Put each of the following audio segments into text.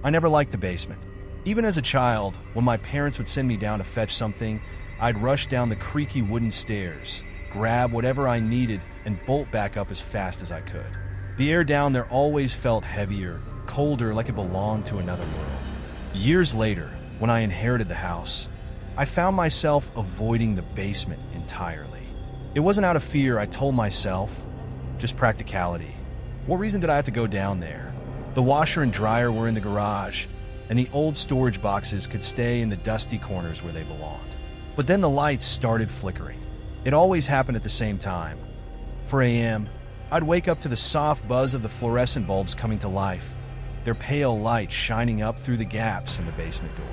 I never liked the basement. Even as a child, when my parents would send me down to fetch something, I'd rush down the creaky wooden stairs, grab whatever I needed, and bolt back up as fast as I could. The air down there always felt heavier, colder, like it belonged to another world. Years later, when I inherited the house, I found myself avoiding the basement entirely. It wasn't out of fear, I told myself, just practicality. What reason did I have to go down there? The washer and dryer were in the garage, and the old storage boxes could stay in the dusty corners where they belonged. But then the lights started flickering. It always happened at the same time. 4 a.m., I'd wake up to the soft buzz of the fluorescent bulbs coming to life, their pale light shining up through the gaps in the basement door.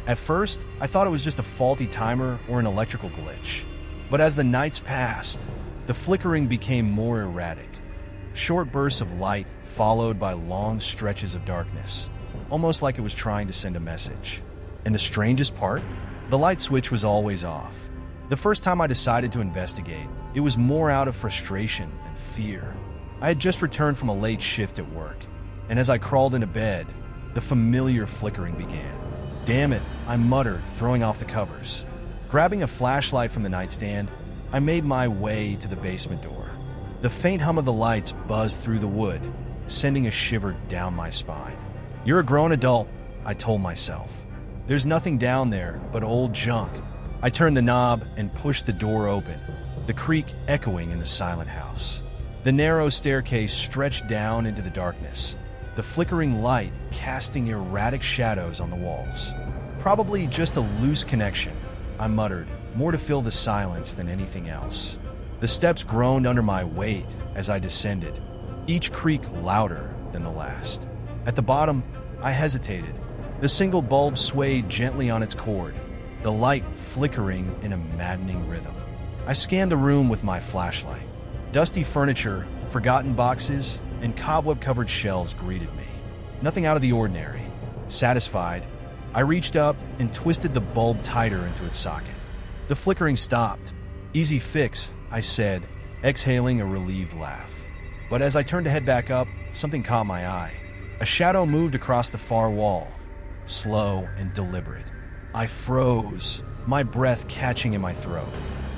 At first, I thought it was just a faulty timer or an electrical glitch. But as the nights passed, the flickering became more erratic. Short bursts of light followed by long stretches of darkness, almost like it was trying to send a message. And the strangest part? The light switch was always off. The first time I decided to investigate, it was more out of frustration than fear. I had just returned from a late shift at work, and as I crawled into bed, the familiar flickering began. "Damn it," I muttered, throwing off the covers. Grabbing a flashlight from the nightstand, I made my way to the basement door. The faint hum of the lights buzzed through the wood, sending a shiver down my spine. "You're a grown adult," I told myself. "There's nothing down there but old junk." I turned the knob and pushed the door open, the creak echoing in the silent house. The narrow staircase stretched down into the darkness, the flickering light casting erratic shadows on the walls. "Probably just a loose connection," I muttered, more to fill the silence than anything else. The steps groaned under my weight as I descended, each creak louder than the last. At the bottom, I hesitated. The single bulb swayed gently on its cord, the light flickering in a maddening rhythm. I scanned the room with my flashlight. Dusty furniture, forgotten boxes, and cobweb-covered shelves greeted me. Nothing out of the ordinary. Satisfied, I reached up and twisted the bulb tighter into its socket. The flickering stopped. "Easy fix," I said, exhaling a relieved laugh. But as I turned to head back up, something caught my eye. A shadow moved across the far wall, slow and deliberate. I froze, my breath catching in my throat.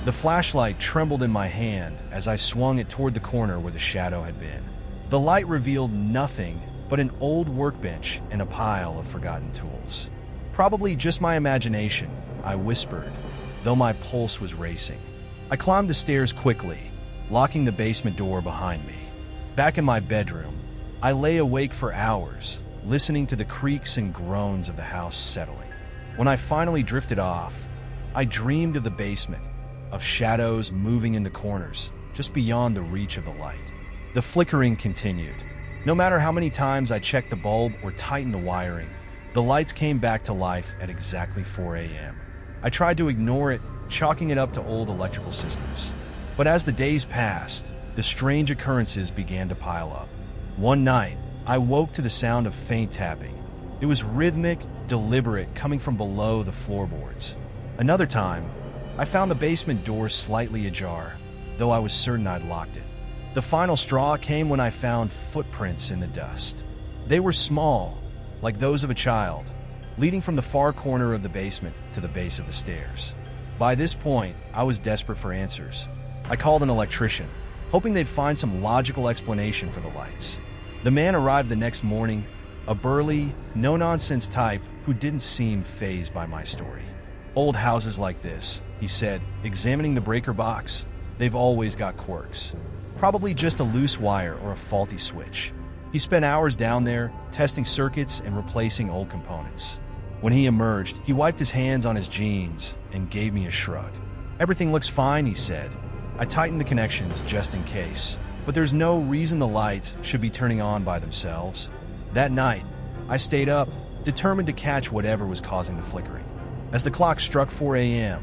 The flashlight trembled in my hand as I swung it toward the corner where the shadow had been. The light revealed nothing but an old workbench and a pile of forgotten tools. "Probably just my imagination," I whispered, though my pulse was racing. I climbed the stairs quickly, locking the basement door behind me. Back in my bedroom, I lay awake for hours, listening to the creaks and groans of the house settling. When I finally drifted off, I dreamed of the basement, of shadows moving in the corners, just beyond the reach of the light. The flickering continued. No matter how many times I checked the bulb or tightened the wiring, the lights came back to life at exactly 4 a.m. I tried to ignore it, chalking it up to old electrical systems. But as the days passed, the strange occurrences began to pile up. One night, I woke to the sound of faint tapping. It was rhythmic, deliberate, coming from below the floorboards. Another time, I found the basement door slightly ajar, though I was certain I'd locked it. The final straw came when I found footprints in the dust. They were small, like those of a child, leading from the far corner of the basement to the base of the stairs. By this point, I was desperate for answers. I called an electrician, hoping they'd find some logical explanation for the lights. The man arrived the next morning, a burly, no-nonsense type who didn't seem fazed by my story. "Old houses like this," he said, examining the breaker box, "they've always got quirks. Probably just a loose wire or a faulty switch." He spent hours down there, testing circuits and replacing old components. When he emerged, he wiped his hands on his jeans and gave me a shrug. "Everything looks fine," he said. "I tightened the connections just in case, but there's no reason the lights should be turning on by themselves." That night, I stayed up, determined to catch whatever was causing the flickering. As the clock struck 4 a.m.,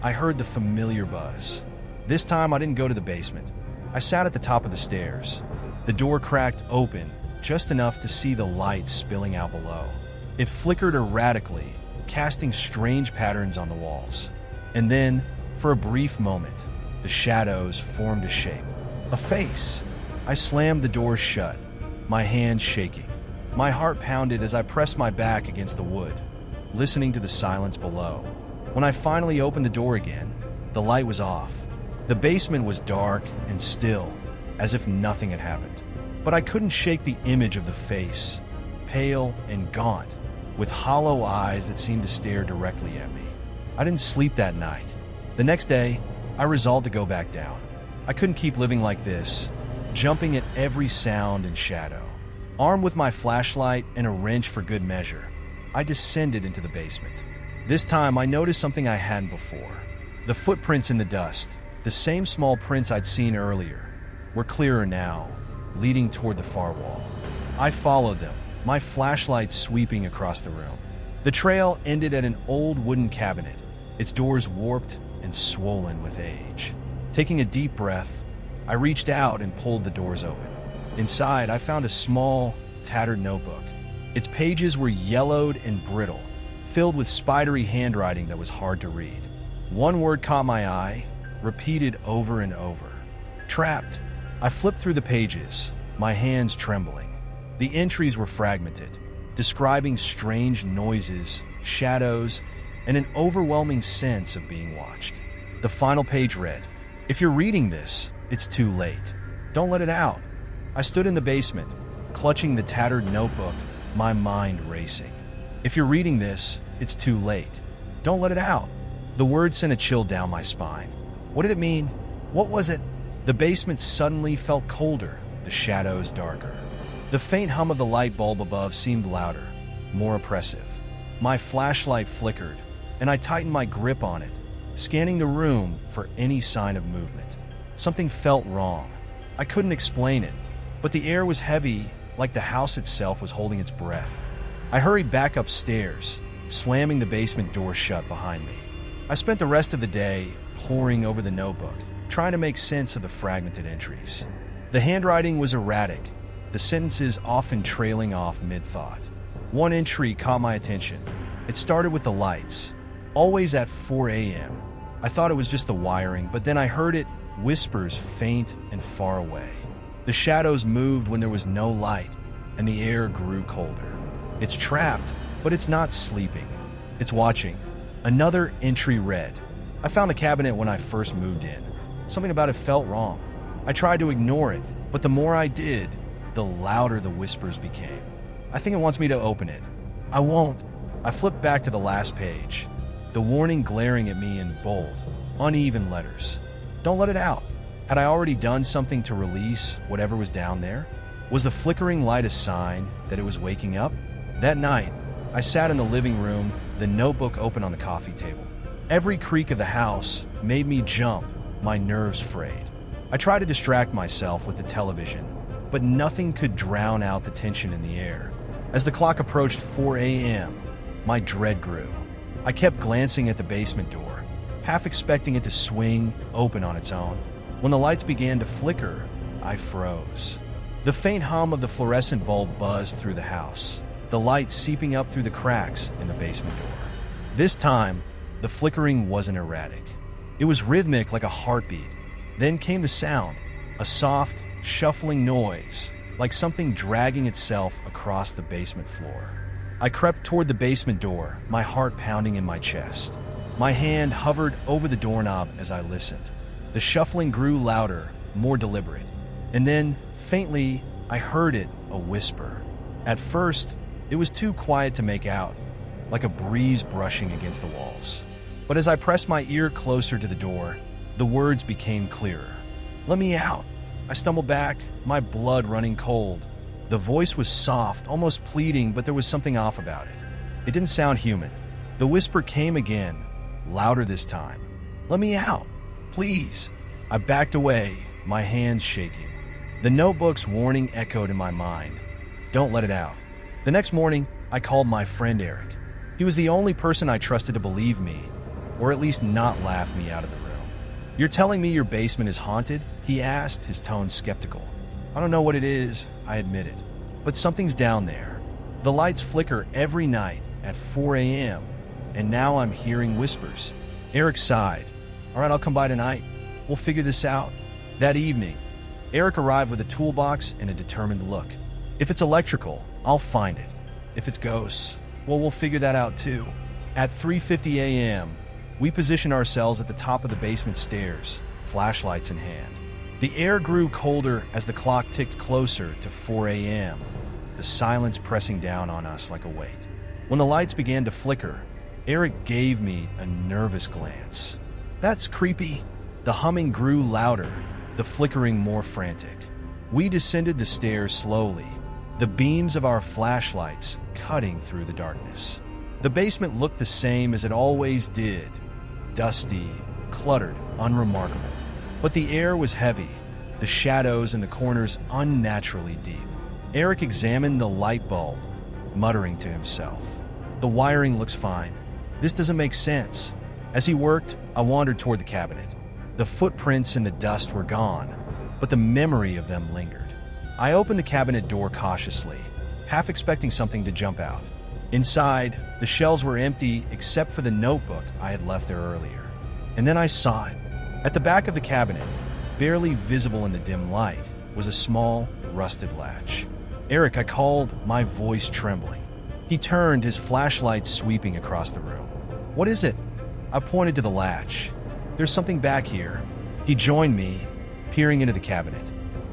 I heard the familiar buzz. This time, I didn't go to the basement. I sat at the top of the stairs. The door cracked open, just enough to see the light spilling out below. It flickered erratically, casting strange patterns on the walls. And then, for a brief moment, the shadows formed a shape. A face. I slammed the door shut, my hands shaking. My heart pounded as I pressed my back against the wood, listening to the silence below. When I finally opened the door again, the light was off. The basement was dark and still, as if nothing had happened. But I couldn't shake the image of the face, pale and gaunt, with hollow eyes that seemed to stare directly at me. I didn't sleep that night. The next day, I resolved to go back down. I couldn't keep living like this, jumping at every sound and shadow. Armed with my flashlight and a wrench for good measure, I descended into the basement. This time, I noticed something I hadn't before. The footprints in the dust, the same small prints I'd seen earlier, were clearer now, leading toward the far wall. I followed them, my flashlight sweeping across the room. The trail ended at an old wooden cabinet, its doors warped and swollen with age. Taking a deep breath, I reached out and pulled the doors open. Inside, I found a small, tattered notebook. Its pages were yellowed and brittle, filled with spidery handwriting that was hard to read. One word caught my eye, repeated over and over. Trapped. I flipped through the pages, my hands trembling. The entries were fragmented, describing strange noises, shadows, and an overwhelming sense of being watched. The final page read, "If you're reading this, it's too late. Don't let it out." I stood in the basement, clutching the tattered notebook, my mind racing. "If you're reading this, it's too late. Don't let it out." The words sent a chill down my spine. What did it mean? What was it? The basement suddenly felt colder, the shadows darker. The faint hum of the light bulb above seemed louder, more oppressive. My flashlight flickered, and I tightened my grip on it, scanning the room for any sign of movement. Something felt wrong. I couldn't explain it, but the air was heavy, like the house itself was holding its breath. I hurried back upstairs, slamming the basement door shut behind me. I spent the rest of the day poring over the notebook, trying to make sense of the fragmented entries. The handwriting was erratic, the sentences often trailing off mid-thought. One entry caught my attention. It started with the lights, always at 4 a.m. I thought it was just the wiring, but then I heard it, whispers faint and far away. The shadows moved when there was no light, and the air grew colder. It's trapped, but it's not sleeping. It's watching. Another entry read, "I found the cabinet when I first moved in. Something about it felt wrong. I tried to ignore it, but the more I did, the louder the whispers became. I think it wants me to open it. I won't." I flipped back to the last page, the warning glaring at me in bold, uneven letters. Don't let it out. Had I already done something to release whatever was down there? Was the flickering light a sign that it was waking up? That night, I sat in the living room, the notebook open on the coffee table. Every creak of the house made me jump, my nerves frayed. I tried to distract myself with the television, but nothing could drown out the tension in the air. As the clock approached 4 a.m., my dread grew. I kept glancing at the basement door, half expecting it to swing open on its own. When the lights began to flicker, I froze. The faint hum of the fluorescent bulb buzzed through the house, the light seeping up through the cracks in the basement door. This time, the flickering wasn't erratic. It was rhythmic like a heartbeat. Then came the sound, a soft, shuffling noise, like something dragging itself across the basement floor. I crept toward the basement door, my heart pounding in my chest. My hand hovered over the doorknob as I listened. The shuffling grew louder, more deliberate. And then, faintly, I heard it, a whisper. At first, it was too quiet to make out, like a breeze brushing against the walls. But as I pressed my ear closer to the door, the words became clearer. "Let me out." I stumbled back, my blood running cold. The voice was soft, almost pleading, but there was something off about it. It didn't sound human. The whisper came again, louder this time. "Let me out, please." I backed away, my hands shaking. The notebook's warning echoed in my mind. Don't let it out. The next morning, I called my friend Eric. He was the only person I trusted to believe me, or at least not laugh me out of the room. "You're telling me your basement is haunted?" he asked, his tone skeptical. "I don't know what it is," I admitted, "but something's down there. The lights flicker every night at 4 a.m., and now I'm hearing whispers." Eric sighed. "All right, I'll come by tonight. We'll figure this out." That evening, Eric arrived with a toolbox and a determined look. If it's electrical, I'll find it. If it's ghosts, well, we'll figure that out too. At 3:50 a.m., we positioned ourselves at the top of the basement stairs, flashlights in hand. The air grew colder as the clock ticked closer to 4 a.m., the silence pressing down on us like a weight. When the lights began to flicker, Eric gave me a nervous glance. "That's creepy." The humming grew louder, the flickering more frantic. We descended the stairs slowly, the beams of our flashlights cutting through the darkness. The basement looked the same as it always did, dusty, cluttered, unremarkable. But the air was heavy, the shadows in the corners unnaturally deep. Eric examined the light bulb, muttering to himself. "The wiring looks fine. This doesn't make sense." As he worked, I wandered toward the cabinet. The footprints in the dust were gone, but the memory of them lingered. I opened the cabinet door cautiously, half expecting something to jump out. Inside, the shelves were empty except for the notebook I had left there earlier. And then I saw it. At the back of the cabinet, barely visible in the dim light, was a small, rusted latch. "Eric," I called, my voice trembling. He turned, his flashlight sweeping across the room. "What is it?" I pointed to the latch. "There's something back here." He joined me, peering into the cabinet.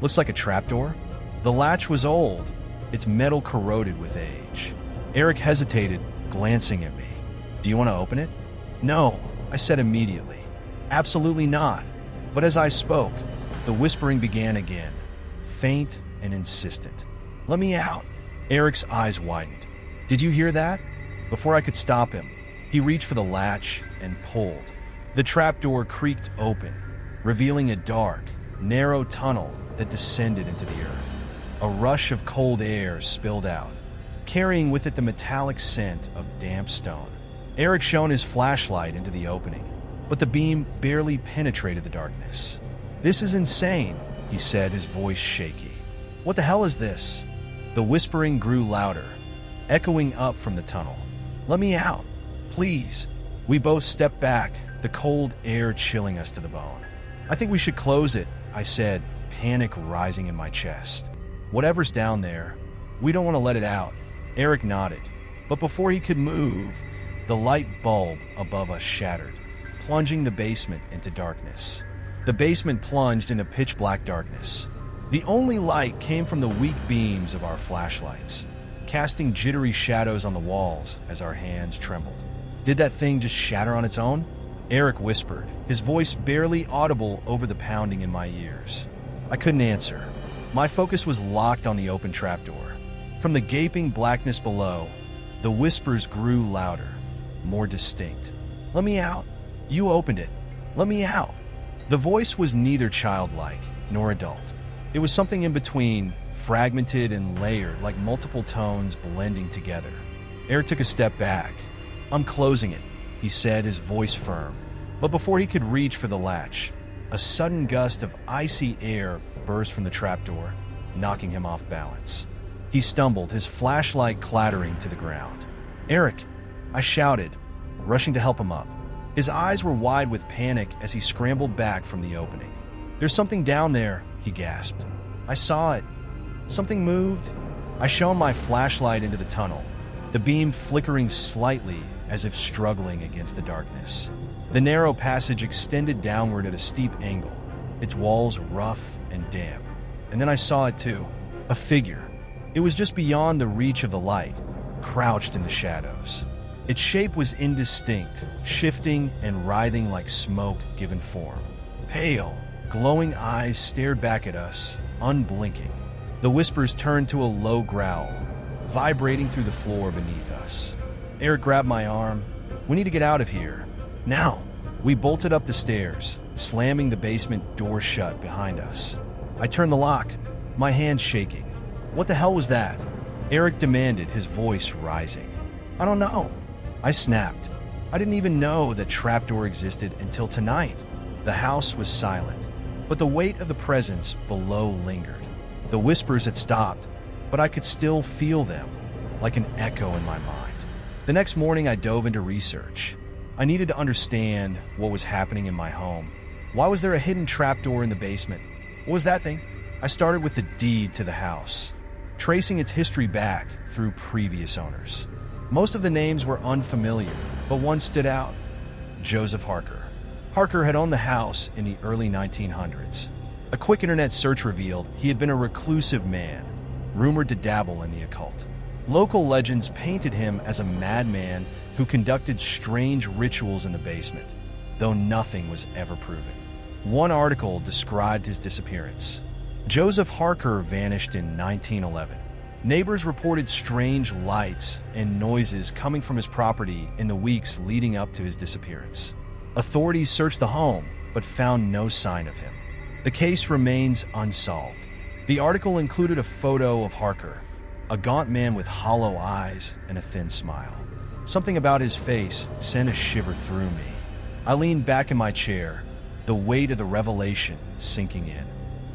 "Looks like a trapdoor." The latch was old, its metal corroded with age. Eric hesitated, glancing at me. "Do you want to open it?" "No," I said immediately. "Absolutely not." But as I spoke, the whispering began again, faint and insistent. "Let me out." Eric's eyes widened. "Did you hear that?" Before I could stop him, he reached for the latch and pulled. The trapdoor creaked open, revealing a dark, narrow tunnel that descended into the earth. A rush of cold air spilled out, carrying with it the metallic scent of damp stone. Eric shone his flashlight into the opening, but the beam barely penetrated the darkness. "This is insane," he said, his voice shaky. "What the hell is this?" The whispering grew louder, echoing up from the tunnel. "Let me out, please." We both stepped back, the cold air chilling us to the bone. "I think we should close it," I said, panic rising in my chest. "Whatever's down there, we don't want to let it out." Eric nodded, but before he could move, the light bulb above us shattered, plunging the basement into darkness. The basement plunged into pitch-black darkness. The only light came from the weak beams of our flashlights, casting jittery shadows on the walls as our hands trembled. "Did that thing just shatter on its own?" Eric whispered, his voice barely audible over the pounding in my ears. I couldn't answer. My focus was locked on the open trapdoor. From the gaping blackness below, the whispers grew louder, more distinct. "Let me out. You opened it. Let me out." The voice was neither childlike nor adult. It was something in between, fragmented and layered like multiple tones blending together. Eric took a step back. "I'm closing it," he said, his voice firm. But before he could reach for the latch, a sudden gust of icy air burst from the trapdoor, knocking him off balance. He stumbled, his flashlight clattering to the ground. "Eric!" I shouted, rushing to help him up. His eyes were wide with panic as he scrambled back from the opening. "There's something down there," he gasped. "I saw it. Something moved." I shone my flashlight into the tunnel, the beam flickering slightly as if struggling against the darkness. The narrow passage extended downward at a steep angle, its walls rough and damp. And then I saw it too, a figure. It was just beyond the reach of the light, crouched in the shadows. Its shape was indistinct, shifting and writhing like smoke given form. Pale, glowing eyes stared back at us, unblinking. The whispers turned to a low growl, vibrating through the floor beneath us. Eric grabbed my arm. "We need to get out of here. Now." We bolted up the stairs, slamming the basement door shut behind us. I turned the lock, my hand shaking. "What the hell was that?" Eric demanded, his voice rising. "I don't know." I snapped. I didn't even know that trapdoor existed until tonight. The house was silent, but the weight of the presence below lingered. The whispers had stopped, but I could still feel them, like an echo in my mind. The next morning I dove into research. I needed to understand what was happening in my home. Why was there a hidden trapdoor in the basement? What was that thing? I started with the deed to the house, tracing its history back through previous owners. Most of the names were unfamiliar, but one stood out: Joseph Harker. Harker had owned the house in the early 1900s. A quick internet search revealed he had been a reclusive man, rumored to dabble in the occult. Local legends painted him as a madman who conducted strange rituals in the basement, though nothing was ever proven. One article described his disappearance. Joseph Harker vanished in 1911. Neighbors reported strange lights and noises coming from his property in the weeks leading up to his disappearance. Authorities searched the home, but found no sign of him. The case remains unsolved. The article included a photo of Harker, a gaunt man with hollow eyes and a thin smile. Something about his face sent a shiver through me. I leaned back in my chair, the weight of the revelation sinking in.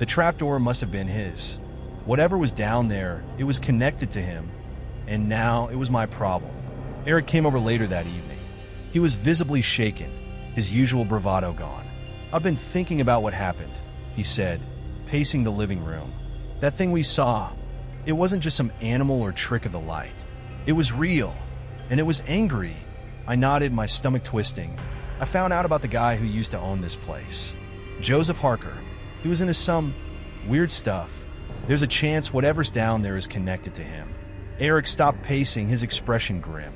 The trapdoor must have been his. Whatever was down there, it was connected to him, and now it was my problem. Eric came over later that evening. He was visibly shaken, his usual bravado gone. "I've been thinking about what happened," he said, pacing the living room. "That thing we saw, it wasn't just some animal or trick of the light. It was real, and it was angry." I nodded, my stomach twisting. I found out about the guy who used to own this place. Joseph Harker. He was into some weird stuff. There's a chance whatever's down there is connected to him. Eric stopped pacing, his expression grim.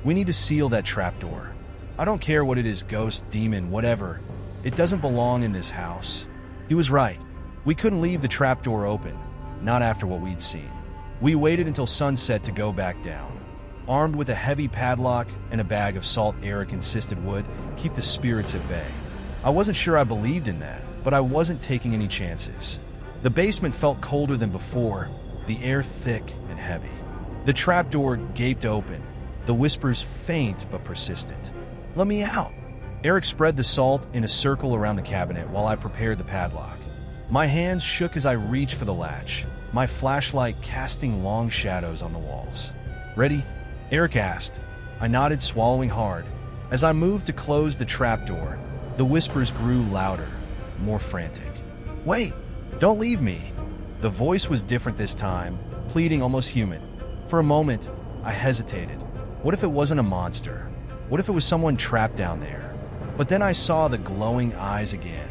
"We need to seal that trapdoor. I don't care what it is, ghost, demon, whatever. It doesn't belong in this house." He was right. We couldn't leave the trapdoor open, not after what we'd seen. We waited until sunset to go back down. Armed with a heavy padlock and a bag of salt, Eric insisted would keep the spirits at bay. I wasn't sure I believed in that, but I wasn't taking any chances. The basement felt colder than before, the air thick and heavy. The trapdoor gaped open, the whispers faint but persistent. "Let me out." Eric spread the salt in a circle around the cabinet while I prepared the padlock. My hands shook as I reached for the latch, my flashlight casting long shadows on the walls. "Ready?" Eric asked. I nodded, swallowing hard. As I moved to close the trapdoor, the whispers grew louder, more frantic. "Wait! Don't leave me!" The voice was different this time, pleading, almost human. For a moment, I hesitated. What if it wasn't a monster? What if it was someone trapped down there? But then I saw the glowing eyes again,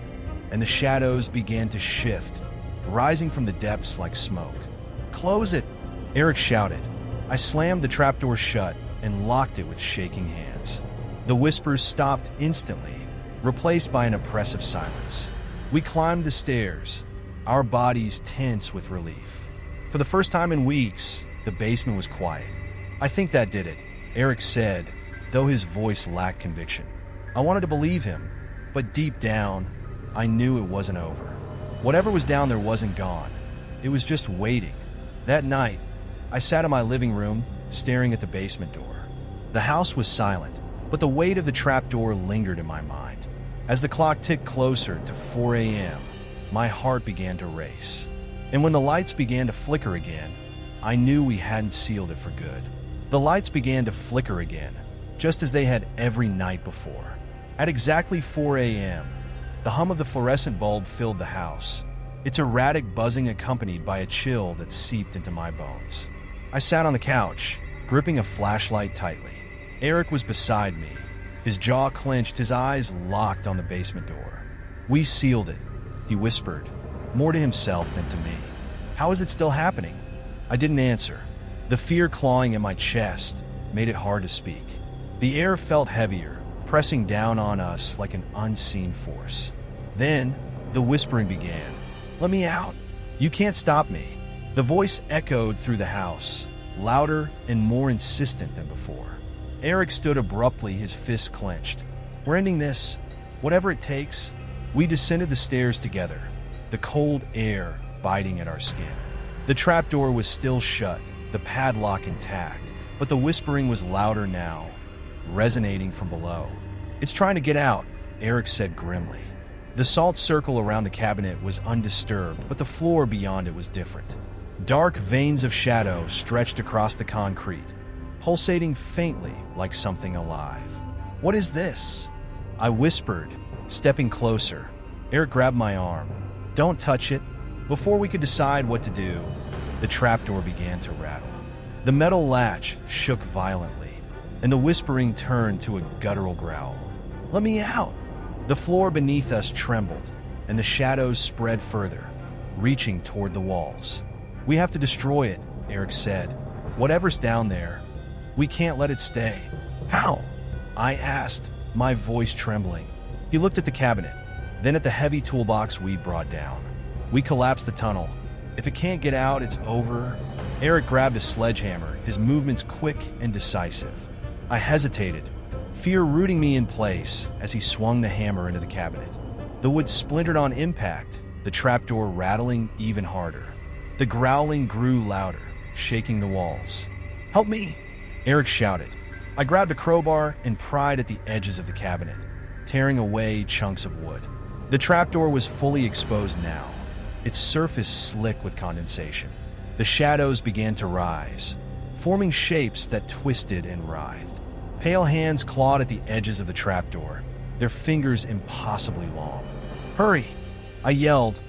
and the shadows began to shift, rising from the depths like smoke. "Close it!" Eric shouted. I slammed the trapdoor shut and locked it with shaking hands. The whispers stopped instantly, replaced by an oppressive silence. We climbed the stairs, our bodies tense with relief. For the first time in weeks, the basement was quiet. "I think that did it," Eric said, though his voice lacked conviction. I wanted to believe him, but deep down, I knew it wasn't over. Whatever was down there wasn't gone. It was just waiting. That night, I sat in my living room, staring at the basement door. The house was silent, but the weight of the trapdoor lingered in my mind. As the clock ticked closer to 4 a.m., my heart began to race. And when the lights began to flicker again, I knew we hadn't sealed it for good. The lights began to flicker again, just as they had every night before. At exactly 4 a.m., the hum of the fluorescent bulb filled the house, its erratic buzzing accompanied by a chill that seeped into my bones. I sat on the couch, gripping a flashlight tightly. Eric was beside me, his jaw clenched, his eyes locked on the basement door. "We sealed it," he whispered, more to himself than to me. "How is it still happening?" I didn't answer. The fear clawing at my chest made it hard to speak. The air felt heavier, pressing down on us like an unseen force. Then, the whispering began. "Let me out! You can't stop me!" The voice echoed through the house, louder and more insistent than before. Eric stood abruptly, his fists clenched. "We're ending this, whatever it takes." We descended the stairs together, the cold air biting at our skin. The trapdoor was still shut, the padlock intact, but the whispering was louder now, resonating from below. "It's trying to get out," Eric said grimly. The salt circle around the cabinet was undisturbed, but the floor beyond it was different. Dark veins of shadow stretched across the concrete, pulsating faintly like something alive. "What is this?" I whispered, stepping closer. Eric grabbed my arm. "Don't touch it. Before we could decide what to do, the trapdoor began to rattle. The metal latch shook violently, and the whispering turned to a guttural growl. "Let me out!" The floor beneath us trembled, and the shadows spread further, reaching toward the walls. "We have to destroy it," Eric said. "Whatever's down there, we can't let it stay." "How?" I asked, my voice trembling. He looked at the cabinet, then at the heavy toolbox we brought down. "We collapsed the tunnel. If it can't get out, it's over." Eric grabbed a sledgehammer, his movements quick and decisive. I hesitated, fear rooting me in place as he swung the hammer into the cabinet. The wood splintered on impact, the trapdoor rattling even harder. The growling grew louder, shaking the walls. "Help me!" Eric shouted. I grabbed a crowbar and pried at the edges of the cabinet, tearing away chunks of wood. The trapdoor was fully exposed now, its surface slick with condensation. The shadows began to rise, forming shapes that twisted and writhed. Pale hands clawed at the edges of the trapdoor, their fingers impossibly long. "Hurry!" I yelled,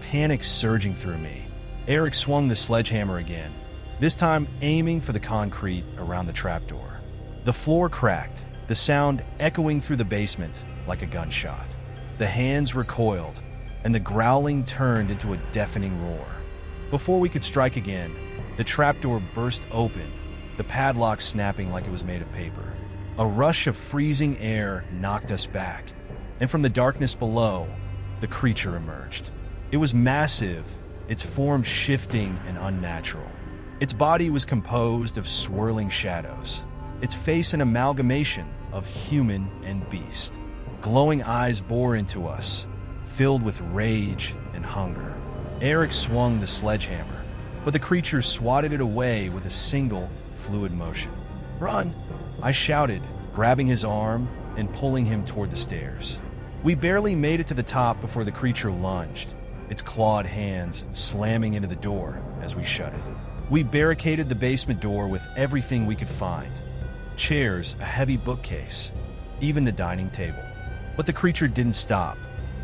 panic surging through me. Eric swung the sledgehammer again, this time aiming for the concrete around the trapdoor. The floor cracked, the sound echoing through the basement like a gunshot. The hands recoiled, and the growling turned into a deafening roar. Before we could strike again, the trapdoor burst open, the padlock snapping like it was made of paper. A rush of freezing air knocked us back, and from the darkness below, the creature emerged. It was massive, its form shifting and unnatural. Its body was composed of swirling shadows, its face an amalgamation of human and beast. Glowing eyes bore into us, filled with rage and hunger. Eric swung the sledgehammer, but the creature swatted it away with a single, fluid motion. "Run!" I shouted, grabbing his arm and pulling him toward the stairs. We barely made it to the top before the creature lunged, its clawed hands slamming into the door as we shut it. We barricaded the basement door with everything we could find. Chairs, a heavy bookcase, even the dining table. But the creature didn't stop.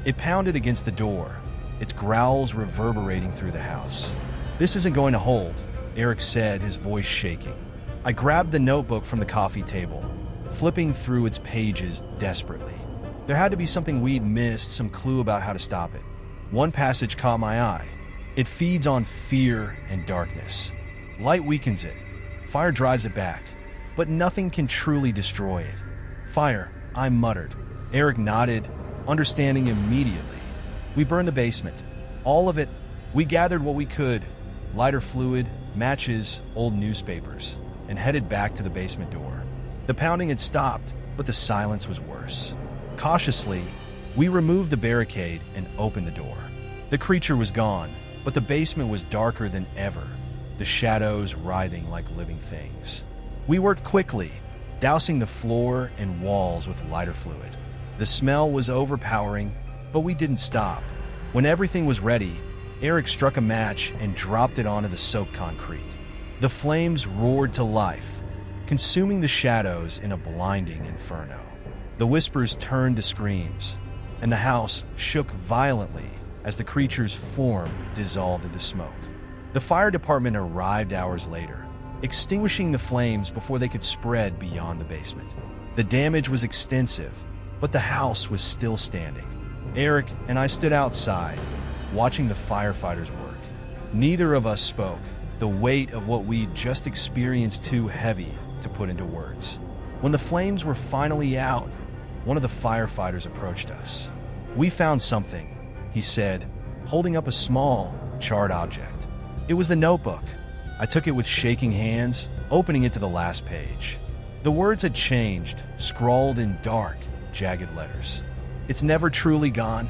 It pounded against the door, its growls reverberating through the house. "This isn't going to hold," Eric said, his voice shaking. I grabbed the notebook from the coffee table, flipping through its pages desperately. There had to be something we'd missed, some clue about how to stop it. One passage caught my eye. It feeds on fear and darkness. Light weakens it. Fire drives it back. But nothing can truly destroy it. "Fire," I muttered. Eric nodded, understanding immediately. We burned the basement. All of it. We gathered what we could. Lighter fluid, matches, old newspapers, and headed back to the basement door. The pounding had stopped, but the silence was worse. Cautiously, we removed the barricade and opened the door. The creature was gone, but the basement was darker than ever, the shadows writhing like living things. We worked quickly, dousing the floor and walls with lighter fluid. The smell was overpowering, but we didn't stop. When everything was ready, Eric struck a match and dropped it onto the soaked concrete. The flames roared to life, consuming the shadows in a blinding inferno. The whispers turned to screams, and the house shook violently as the creature's form dissolved into smoke. The fire department arrived hours later, extinguishing the flames before they could spread beyond the basement. The damage was extensive, but the house was still standing. Eric and I stood outside, watching the firefighters work. Neither of us spoke, the weight of what we'd just experienced too heavy to put into words. When the flames were finally out, one of the firefighters approached us. "We found something," he said, holding up a small, charred object. It was the notebook. I took it with shaking hands, opening it to the last page. The words had changed, scrawled in dark, jagged letters. "It's never truly gone.